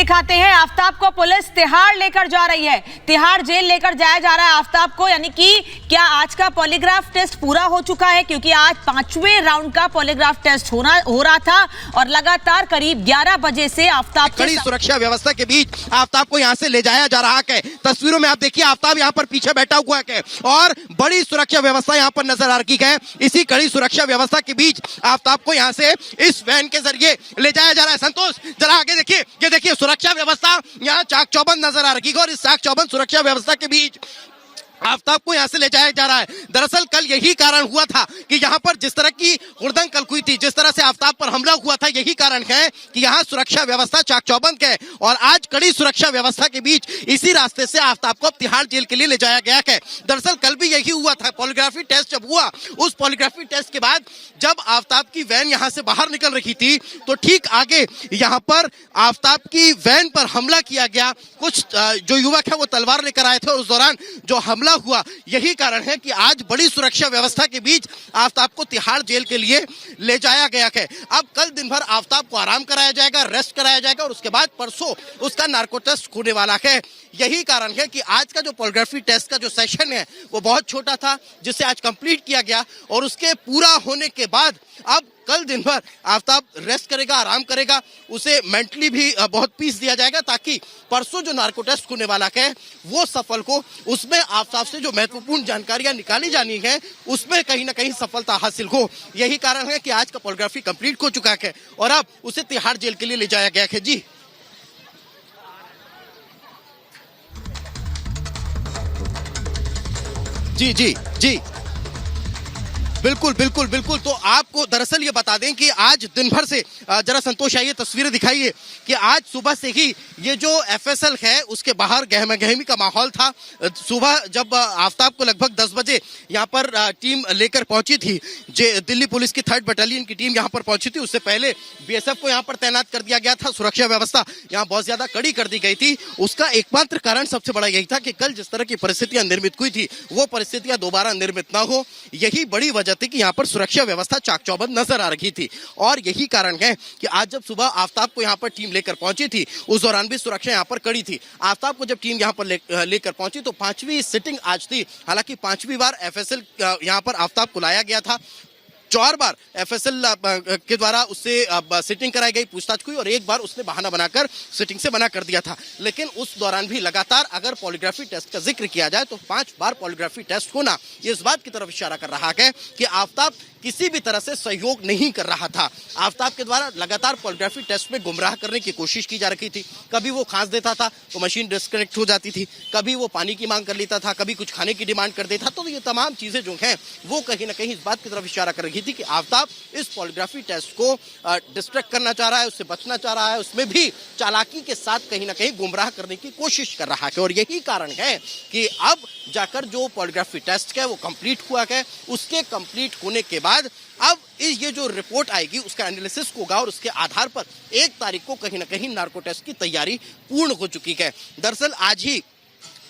दिखाते हैं। आफ्ताब को पुलिस तिहाड़ लेकर जा रही है, तिहाड़ जेल लेकर जाया जा रहा है आफ्ताब को। यानी कि क्या आज का पॉलीग्राफ टेस्ट पूरा हो चुका है? क्योंकि आज 5वें राउंड का पॉलीग्राफ टेस्ट हो रहा था और लगातार करीब 11 बजे से आफ्ताब कड़ी सुरक्षा व्यवस्था के बीच आफ्ताब को यहां से ले जाया जा रहा है। तस्वीरों में आप देखिए आफ्ताब यहां पर पीछे बैठा हुआ है और बड़ी सुरक्षा व्यवस्था यहां पर नजर आ रही है। इसी कड़ी सुरक्षा व्यवस्था के बीच आफ्ताब को यहां से इस वैन के जरिए ले जाया जा रहा है। संतोष जरा आगे देखिए, ये देखिए सुरक्षा व्यवस्था यहाँ चाक चौबंद नजर आ रही है और इस चाक चौबंद सुरक्षा व्यवस्था के बीच आफ्ताब को यहां से ले जाया जा रहा है। दरअसल कल यही कारण हुआ था कि यहां पर जिस तरह की हुड़दंग कल हुई थी, जिस तरह से आफ्ताब पर हमला हुआ था, यही कारण है कि यहां सुरक्षा व्यवस्था चाक चौबंद है और आज कड़ी सुरक्षा व्यवस्था के बीच इसी रास्ते से आफ्ताब को तिहाड़ जेल के लिए ले जाया गया है। दरअसल कल भी यही हुआ था। पॉलीग्राफी टेस्ट जब हुआ, उस पॉलीग्राफी टेस्ट के बाद जब आफ्ताब की वैन यहां से बाहर निकल रही थी तो ठीक आगे यहां पर आफ्ताब की वैन पर हमला किया गया। कुछ जो युवक है वो तलवार लेकर आए थे और उस दौरान जो हमला हुआ, यही कारण है कि आज बड़ी सुरक्षा व्यवस्था के बीच आफ्ताब को तिहाड़ जेल के लिए ले जाया गया है। अब कल दिन भर आफ्ताब को आराम कराया जाएगा, रेस्ट कराया जाएगा और उसके बाद परसों उसका नार्को टेस्ट होने वाला है। यही कारण है कि आज का जो पॉलीग्राफी टेस्ट का जो सेशन है वो बहुत छोटा था, जिसे आज कंप्लीट किया गया और उसके पूरा होने के बाद अब कल दिन भर आफ्ताब रेस्ट करेगा, आराम करेगा, उसे मेंटली भी बहुत पीस दिया जाएगा ताकि परसों जो नार्को टेस्ट होने वाला है वो सफल हो। उसमें आफ्ताब से जो महत्वपूर्ण जानकारियां निकाली जानी है उसमें कहीं ना कहीं सफलता हासिल हो। यही कारण है कि आज का पॉलीग्राफी कंप्लीट हो चुका है और अब उसे तिहाड़ जेल के लिए ले जाया गया है। जी जी जी जी बिल्कुल बिल्कुल बिल्कुल। तो आपको दरअसल ये बता दें कि आज दिन भर से जरा संतोष आइए तस्वीरें दिखाइए कि आज सुबह से ही ये जो एफएसएल है उसके बाहर गहमा गहमी का माहौल था। सुबह जब आफ्ताब को लगभग 10 बजे यहाँ पर टीम लेकर पहुंची थी, दिल्ली पुलिस की 3rd बटालियन की टीम यहाँ पर पहुंची थी। उससे पहले बीएसएफ को यहाँ पर तैनात कर दिया गया था। सुरक्षा व्यवस्था यहाँ बहुत ज्यादा कड़ी कर दी गई थी। उसका एकमात्र कारण सबसे बड़ा यही था कि कल जिस तरह की परिस्थितियां निर्मित हुई थी वो परिस्थितियां दोबारा निर्मित ना हो। यही बड़ी वजह थी कि यहाँ पर सुरक्षा व्यवस्था चाक चौबंद नजर आ रही थी और यही कारण है कि आज जब सुबह आफ्ताब को यहाँ पर टीम लेकर पहुंची थी उस दौरान भी सुरक्षा यहाँ पर कड़ी थी। आफ्ताब को जब टीम यहाँ पर लेकर पहुंची तो 5वीं सिटिंग आज थी। हालांकि 5वीं बार एफएसएल यहाँ पर आफ्ताब को लाया गया था। 4 बार एफएसएल के द्वारा उससे सिटिंग कराई गई, पूछताछ हुई और एक बार उसने बहाना बनाकर सिटिंग से मना कर दिया था। लेकिन उस दौरान भी लगातार अगर पॉलीग्राफी टेस्ट का जिक्र किया जाए तो 5 बार पॉलीग्राफी टेस्ट होना ये इस बात की तरफ इशारा कर रहा है कि आफ्ताब किसी भी तरह से सहयोग नहीं कर रहा था। आफ्ताब के द्वारा लगातार पॉलीग्राफी टेस्ट में गुमराह करने की कोशिश की जा रही थी। कभी वो खांस देता था तो मशीन डिस्कनेक्ट हो जाती थी, कभी वो पानी की मांग कर लेता था, कभी कुछ खाने की डिमांड कर देता। तो ये तमाम चीजें जो हैं वो कहीं ना कहीं इस बात की तरफ इशारा कर रही थी कि आफ्ताब इस पॉलीग्राफी टेस्ट को डिस्ट्रैक्ट करना चाह रहा है, उससे बचना चाह रहा है, उसमें भी चालाकी के साथ कहीं ना कहीं गुमराह करने की कोशिश कर रहा है। और यही कारण है कि अब जाकर जो पॉलीग्राफी टेस्ट है वो कंप्लीट हुआ है। उसके कंप्लीट होने के बाद अब ये जो रिपोर्ट आएगी उसका एनालिसिस होगा और उसके आधार पर 1 तारीख को कहीं ना कहीं नार्को टेस्ट की तैयारी पूर्ण हो चुकी है। दरअसल आज ही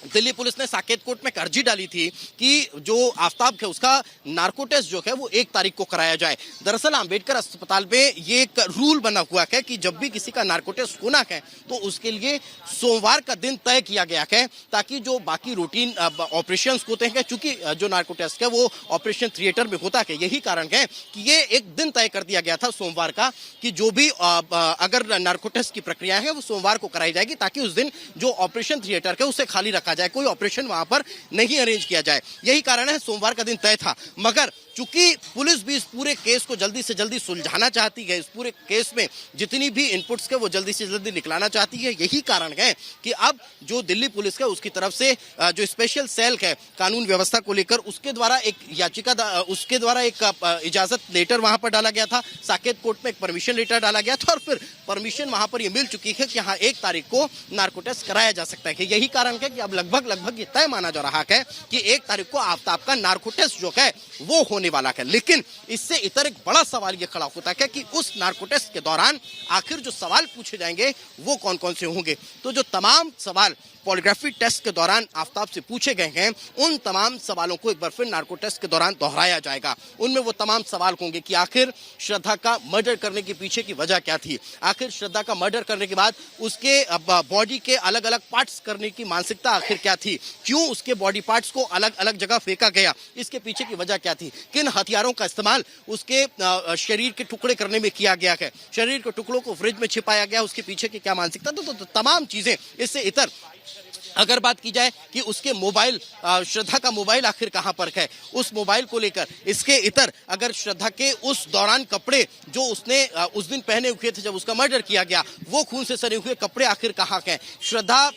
दिल्ली पुलिस ने साकेत कोर्ट में अर्जी डाली थी कि जो आफ्ताब है उसका नार्को टेस्ट जो है वो 1 तारीख को कराया जाए। दरअसल अंबेडकर अस्पताल में ये एक रूल बना हुआ है कि जब भी किसी का नार्को टेस्ट होना है तो उसके लिए सोमवार का दिन तय किया गया है ताकि जो बाकी रूटीन ऑपरेशंस होते हैं, चूंकि जो नार्को टेस्ट है वो ऑपरेशन थिएटर में होता है, यही कारण है कि ये एक दिन तय कर दिया गया था सोमवार का कि जो भी अगर नार्को टेस्ट की प्रक्रिया है वो सोमवार को कराई जाएगी ताकि उस दिन जो ऑपरेशन थिएटर है उसे खाली रखा जाए, कोई ऑपरेशन वहां पर नहीं अरेंज किया जाए। यही कारण है सोमवार का दिन तय था। मगर चूंकि पुलिस भी इस पूरे केस को जल्दी से जल्दी सुलझाना चाहती है, इस पूरे केस में जितनी भी इनपुट्स है वो जल्दी से जल्दी निकलाना चाहती है, यही कारण है कि अब जो दिल्ली पुलिस है उसकी तरफ से जो स्पेशल सेल है कानून व्यवस्था को लेकर उसके द्वारा एक याचिका उसके द्वारा एक इजाजत लेटर वहां पर डाला गया था। साकेत कोर्ट में एक परमिशन लेटर डाला गया था और फिर परमिशन वहां पर ये मिल चुकी है कि हाँ 1 तारीख को नार्को टेस्ट कराया जा सकता है। यही कारण है कि अब लगभग ये तय माना जा रहा है कि 1 तारीख को आफ्ताब का नार्को टेस्ट जो है वो होने वाला है। लेकिन इससे इतर एक बड़ा सवाल ये खड़ा होता है कि उस नार्को टेस्ट के दौरान आखिर जो सवाल पूछे जाएंगे वो कौन कौन से होंगे। तो जो तमाम सवाल पॉलीग्राफी टेस्ट के दौरान आफताब से पूछे गए हैं उन तमाम सवालों को एक बार फिर नार्को टेस्ट के दौरान दोहराया जाएगा। उनमें वो तमाम सवाल होंगे कि आखिर श्रद्धा का मर्डर करने के पीछे की वजह क्या थी, आखिर श्रद्धा का मर्डर करने के बाद उसके बॉडी के अलग अलग पार्ट्स करने की मानसिकता आखिर क्या थी, क्यों उसके बॉडी पार्ट्स को अलग अलग जगह फेंका गया, इसके पीछे की वजह क्या थी, किन हथियारों का इस्तेमाल उसके शरीर के टुकड़े करने में किया गया है, शरीर के टुकड़ों को फ्रिज में छिपाया गया, उसके पीछे की क्या मानसिकता। तो तमाम चीजें इससे इतर अगर बात की जाए कि उसके मोबाइल, श्रद्धा का मोबाइल आखिर कहां पर है, उस मोबाइल को लेकर इसके इतर अगर श्रद्धा के उस दौरान कपड़े जो उसने उस दिन पहने हुए थे जब उसका मर्डर किया गया, वो खून से सने हुए कपड़े आखिर कहां हैं, श्रद्धा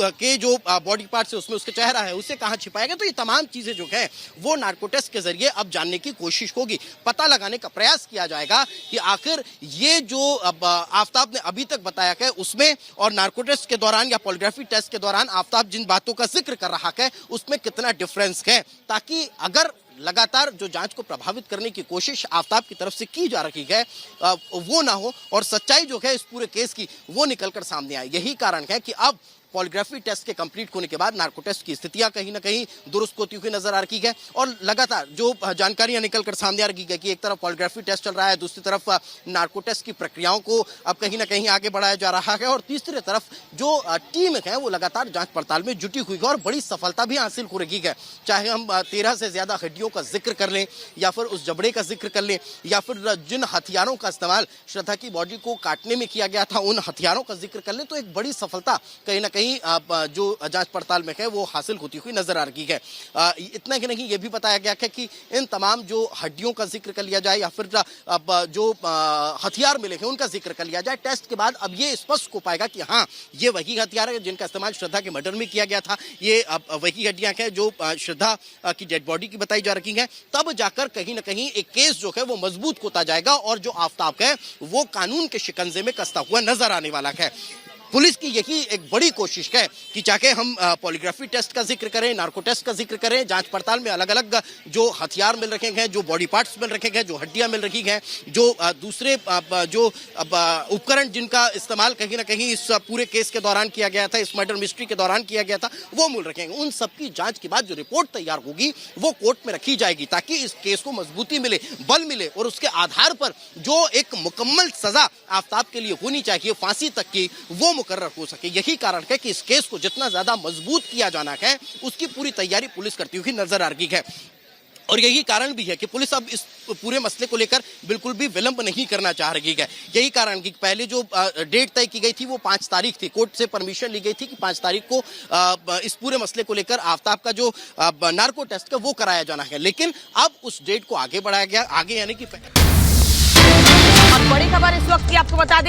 के जो बॉडी पार्ट है उसमें उसका चेहरा है उसे कहां छिपाया गया। तो ये तमाम चीजें जो है वो नार्को टेस्ट के जरिए अब जानने की कोशिश होगी, पता लगाने का प्रयास किया जाएगा कि आखिर ये जो आफताब ने अभी तक बताया है उसमें और नार्को टेस्ट के दौरान या पॉलीग्राफी टेस्ट के दौरान आफताब जिन बातों का जिक्र कर रहा है उसमें कितना डिफरेंस है, ताकि अगर लगातार जो जांच को प्रभावित करने की कोशिश आफताब की तरफ से की जा रही है वो ना हो और सच्चाई जो है इस पूरे केस की वो निकलकर सामने आए। यही कारण है कि अब पॉलीग्राफी टेस्ट के कंप्लीट होने के बाद नार्को टेस्ट की स्थितियां कहीं ना कहीं दुरुस्त होती हुई नजर आ रही है और लगातार जो जानकारियां निकलकर सामने आ रही है कि एक तरफ पॉलीग्राफी टेस्ट चल रहा है, दूसरी तरफ नार्को टेस्ट की प्रक्रियाओं को अब कहीं ना कहीं आगे बढ़ाया जा रहा है और तीसरी तरफ जो टीम है वो लगातार जांच पड़ताल में जुटी हुई है और बड़ी सफलता भी हासिल हो रही है। चाहे हम 13 से ज्यादा हड्डियों का जिक्र कर लें या फिर उस जबड़े का जिक्र कर लें या फिर जिन हथियारों का इस्तेमाल श्रद्धा की बॉडी को काटने में किया गया था उन हथियारों का जिक्र कर लें, तो एक बड़ी सफलता कहीं ना कहीं जो जांच पड़ताल में है वो हासिल होती हुई नजर आ रही है। इतना ही नहीं, ये भी बताया गया है कि इन तमाम जो हड्डियों का जिक्र कर लिया जाए या फिर जो हथियार मिले हैं उनका जिक्र कर लिया जाए, टेस्ट के बाद अब ये स्पष्ट हो पाएगा कि हाँ ये वही हथियार है जिनका इस्तेमाल श्रद्धा के मर्डर में किया गया था, ये वही हड्डियां हैं जो श्रद्धा की डेड बॉडी की बताई जा रही है। तब जाकर कहीं ना कहीं एक केस जो है वो मजबूत होता जाएगा और जो आफताब है वो कानून के शिकंजे में कसता हुआ नजर आने वाला है। पुलिस की यही एक बड़ी कोशिश है कि चाहे हम पॉलीग्राफी टेस्ट का जिक्र करें, नार्को टेस्ट का जिक्र करें, जांच पड़ताल में अलग अलग जो हथियार मिल रखे हैं, जो बॉडी पार्ट्स मिल रखे हैं, जो हड्डियां मिल रही हैं, जो दूसरे जो उपकरण जिनका इस्तेमाल कहीं ना कहीं इस पूरे केस के दौरान किया गया था, इस मर्डर मिस्ट्री के दौरान किया गया था, वो मिल रखे हैं। उन सबकी जांच के बाद जो रिपोर्ट तैयार होगी वो कोर्ट में रखी जाएगी ताकि इस केस को मजबूती मिले, बल मिले और उसके आधार पर जो एक मुकम्मल सजा आफताब के लिए होनी चाहिए फांसी तक की वो मुकर्रर हो सके। यही कारण है कि इस केस को जितना ज्यादा मजबूत किया जाना है उसकी पूरी तैयारी पुलिस करती हुई नजर आ रही है और यही कारण भी है कि पुलिस अब इस पूरे मसले को लेकर बिल्कुल भी विलंब नहीं करना चाह रही है। यही कारण कि पहले जो डेट तय की गई थी वो 5 तारीख थी, कोर्ट से परमिशन ली गई थी कि 5 तारीख को इस पूरे मसले को लेकर आफताब का जो नार्को टेस्ट है वो कराया जाना है, लेकिन अब उस डेट को आगे बढ़ाया गया, आगे यानी कि और बड़ी खबर इस वक्त की आपको बता दें